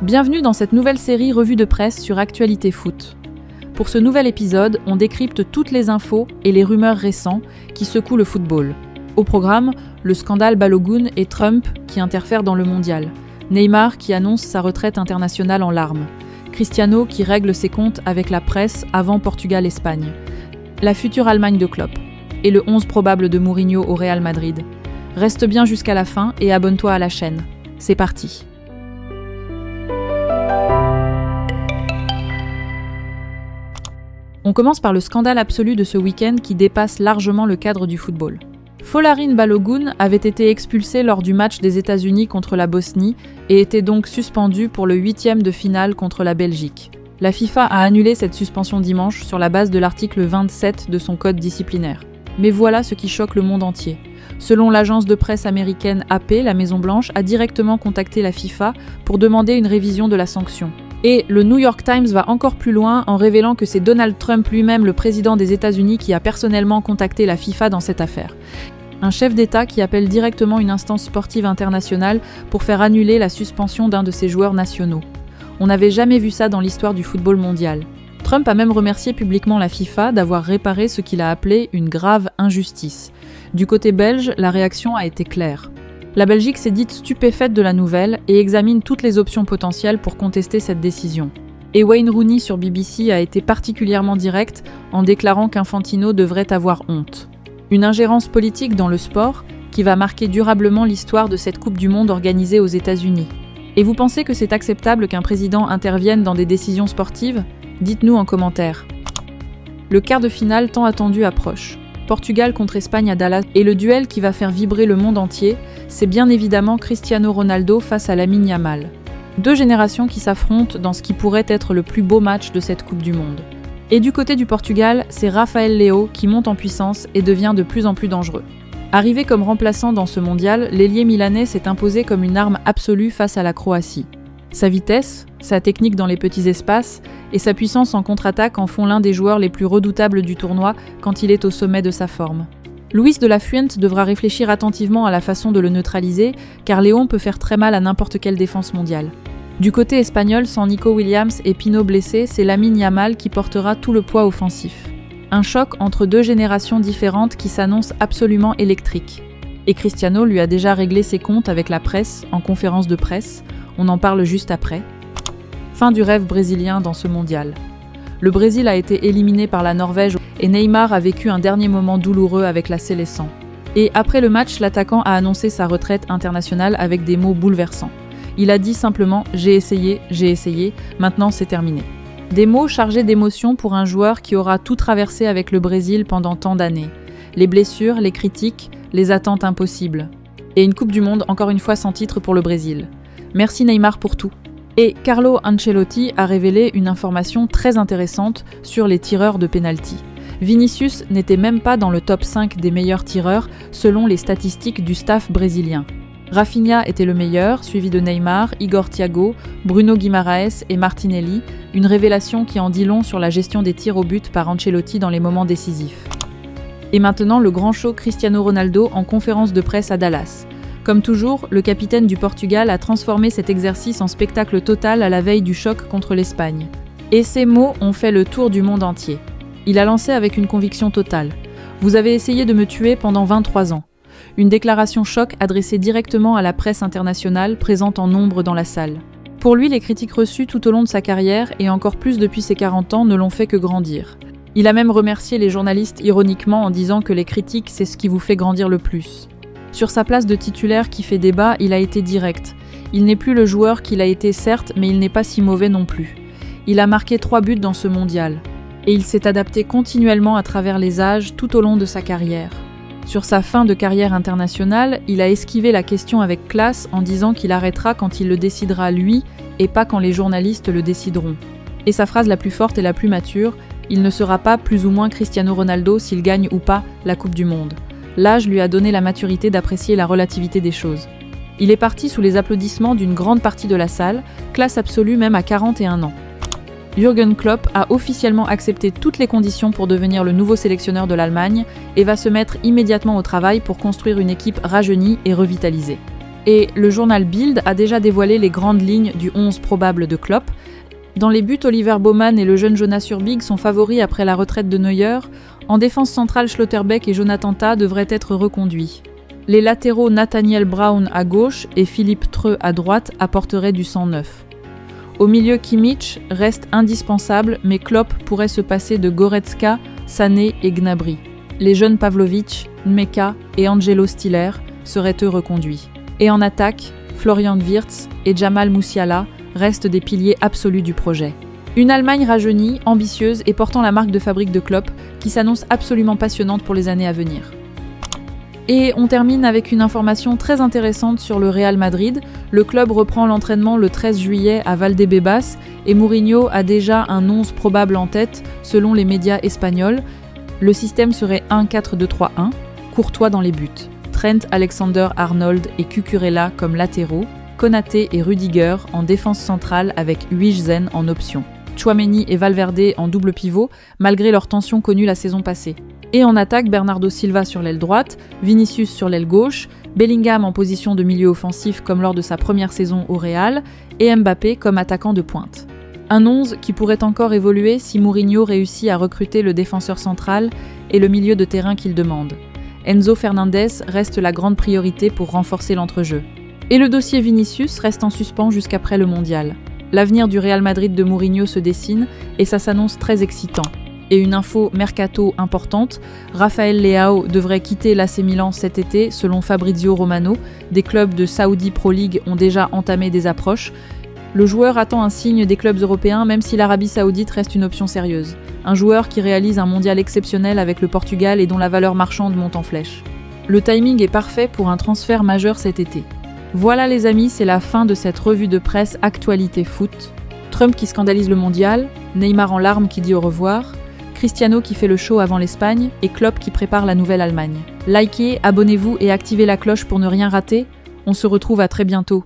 Bienvenue dans cette nouvelle série revue de presse sur Actualité Foot. Pour ce nouvel épisode, on décrypte toutes les infos et les rumeurs récents qui secouent le football. Au programme, le scandale Balogun et Trump qui interfèrent dans le mondial. Neymar qui annonce sa retraite internationale en larmes. Cristiano qui règle ses comptes avec la presse avant Portugal-Espagne. La future Allemagne de Klopp. Et le 11 probable de Mourinho au Real Madrid. Reste bien jusqu'à la fin et abonne-toi à la chaîne. C'est parti. On commence par le scandale absolu de ce week-end qui dépasse largement le cadre du football. Folarin Balogun avait été expulsé lors du match des États-Unis contre la Bosnie et était donc suspendu pour le 8e de finale contre la Belgique. La FIFA a annulé cette suspension dimanche sur la base de l'article 27 de son code disciplinaire. Mais voilà ce qui choque le monde entier. Selon l'agence de presse américaine AP, la Maison-Blanche a directement contacté la FIFA pour demander une révision de la sanction. Et le New York Times va encore plus loin en révélant que c'est Donald Trump lui-même, le président des États-Unis, qui a personnellement contacté la FIFA dans cette affaire. Un chef d'État qui appelle directement une instance sportive internationale pour faire annuler la suspension d'un de ses joueurs nationaux. On n'avait jamais vu ça dans l'histoire du football mondial. Trump a même remercié publiquement la FIFA d'avoir réparé ce qu'il a appelé une grave injustice. Du côté belge, la réaction a été claire. La Belgique s'est dite stupéfaite de la nouvelle et examine toutes les options potentielles pour contester cette décision. Et Wayne Rooney sur BBC a été particulièrement direct en déclarant qu'Infantino devrait avoir honte. Une ingérence politique dans le sport qui va marquer durablement l'histoire de cette Coupe du Monde organisée aux États-Unis. Et vous pensez que c'est acceptable qu'un président intervienne dans des décisions sportives ? Dites-nous en commentaire. Le quart de finale tant attendu approche. Portugal contre Espagne à Dallas, et le duel qui va faire vibrer le monde entier, c'est bien évidemment Cristiano Ronaldo face à Lamine Yamal. Deux générations qui s'affrontent dans ce qui pourrait être le plus beau match de cette Coupe du Monde. Et du côté du Portugal, c'est Rafael Leão qui monte en puissance et devient de plus en plus dangereux. Arrivé comme remplaçant dans ce mondial, l'ailier milanais s'est imposé comme une arme absolue face à la Croatie. Sa vitesse, sa technique dans les petits espaces et sa puissance en contre-attaque en font l'un des joueurs les plus redoutables du tournoi quand il est au sommet de sa forme. Luis de la Fuente devra réfléchir attentivement à la façon de le neutraliser, car Leão peut faire très mal à n'importe quelle défense mondiale. Du côté espagnol, sans Nico Williams et Pino blessés, c'est Lamine Yamal qui portera tout le poids offensif. Un choc entre deux générations différentes qui s'annonce absolument électrique. Et Cristiano lui a déjà réglé ses comptes avec la presse, en conférence de presse. On en parle juste après. Fin du rêve brésilien dans ce mondial. Le Brésil a été éliminé par la Norvège et Neymar a vécu un dernier moment douloureux avec la Seleção. Et après le match, l'attaquant a annoncé sa retraite internationale avec des mots bouleversants. Il a dit simplement « j'ai essayé, maintenant c'est terminé ». Des mots chargés d'émotion pour un joueur qui aura tout traversé avec le Brésil pendant tant d'années. Les blessures, les critiques, les attentes impossibles. Et une Coupe du Monde encore une fois sans titre pour le Brésil. Merci Neymar pour tout. Et Carlo Ancelotti a révélé une information très intéressante sur les tireurs de pénalty. Vinicius n'était même pas dans le top 5 des meilleurs tireurs selon les statistiques du staff brésilien. Rafinha était le meilleur, suivi de Neymar, Igor Thiago, Bruno Guimaraes et Martinelli, une révélation qui en dit long sur la gestion des tirs au but par Ancelotti dans les moments décisifs. Et maintenant le grand show Cristiano Ronaldo en conférence de presse à Dallas. Comme toujours, le capitaine du Portugal a transformé cet exercice en spectacle total à la veille du choc contre l'Espagne. Et ces mots ont fait le tour du monde entier. Il a lancé avec une conviction totale. « Vous avez essayé de me tuer pendant 23 ans ». Une déclaration choc adressée directement à la presse internationale présente en nombre dans la salle. Pour lui, les critiques reçues tout au long de sa carrière, et encore plus depuis ses 40 ans, ne l'ont fait que grandir. Il a même remercié les journalistes ironiquement en disant que les critiques, c'est ce qui vous fait grandir le plus. Sur sa place de titulaire qui fait débat, il a été direct. Il n'est plus le joueur qu'il a été certes, mais il n'est pas si mauvais non plus. Il a marqué 3 buts dans ce mondial. Et il s'est adapté continuellement à travers les âges tout au long de sa carrière. Sur sa fin de carrière internationale, il a esquivé la question avec classe en disant qu'il arrêtera quand il le décidera lui et pas quand les journalistes le décideront. Et sa phrase la plus forte et la plus mature, il ne sera pas plus ou moins Cristiano Ronaldo s'il gagne ou pas la Coupe du Monde. L'âge lui a donné la maturité d'apprécier la relativité des choses. Il est parti sous les applaudissements d'une grande partie de la salle, classe absolue même à 41 ans. Jürgen Klopp a officiellement accepté toutes les conditions pour devenir le nouveau sélectionneur de l'Allemagne et va se mettre immédiatement au travail pour construire une équipe rajeunie et revitalisée. Et le journal Bild a déjà dévoilé les grandes lignes du 11 probable de Klopp. Dans les buts, Oliver Baumann et le jeune Jonas Urbig sont favoris après la retraite de Neuer. En défense centrale, Schlotterbeck et Jonathan Tah devraient être reconduits. Les latéraux Nathaniel Brown à gauche et Philippe Treux à droite apporteraient du sang neuf. Au milieu, Kimmich reste indispensable, mais Klopp pourrait se passer de Goretzka, Sané et Gnabry. Les jeunes Pavlovic, Nmeka et Angelo Stiller seraient eux reconduits. Et en attaque, Florian Wirtz et Jamal Musiala restent des piliers absolus du projet. Une Allemagne rajeunie, ambitieuse et portant la marque de fabrique de Klopp, qui s'annonce absolument passionnante pour les années à venir. Et on termine avec une information très intéressante sur le Real Madrid. Le club reprend l'entraînement le 13 juillet à Valdebebas et Mourinho a déjà un 11 probable en tête selon les médias espagnols. Le système serait 1-4-2-3-1, Courtois dans les buts, Trent Alexander-Arnold et Cucurella comme latéraux, Konaté et Rudiger en défense centrale avec Huijsen en option, Tchouaméni et Valverde en double pivot malgré leur tension connue la saison passée. Et en attaque, Bernardo Silva sur l'aile droite, Vinicius sur l'aile gauche, Bellingham en position de milieu offensif comme lors de sa première saison au Real, et Mbappé comme attaquant de pointe. Un 11 qui pourrait encore évoluer si Mourinho réussit à recruter le défenseur central et le milieu de terrain qu'il demande. Enzo Fernandez reste la grande priorité pour renforcer l'entrejeu. Et le dossier Vinicius reste en suspens jusqu'après le mondial. L'avenir du Real Madrid de Mourinho se dessine et ça s'annonce très excitant. Et une info mercato importante, Rafael Leao devrait quitter l'AC Milan cet été selon Fabrizio Romano. Des clubs de Saudi Pro League ont déjà entamé des approches. Le joueur attend un signe des clubs européens même si l'Arabie Saoudite reste une option sérieuse. Un joueur qui réalise un mondial exceptionnel avec le Portugal et dont la valeur marchande monte en flèche. Le timing est parfait pour un transfert majeur cet été. Voilà les amis, c'est la fin de cette revue de presse Actualité Foot. Trump qui scandalise le mondial, Neymar en larmes qui dit au revoir, Cristiano qui fait le show avant l'Espagne et Klopp qui prépare la nouvelle Allemagne. Likez, abonnez-vous et activez la cloche pour ne rien rater. On se retrouve à très bientôt.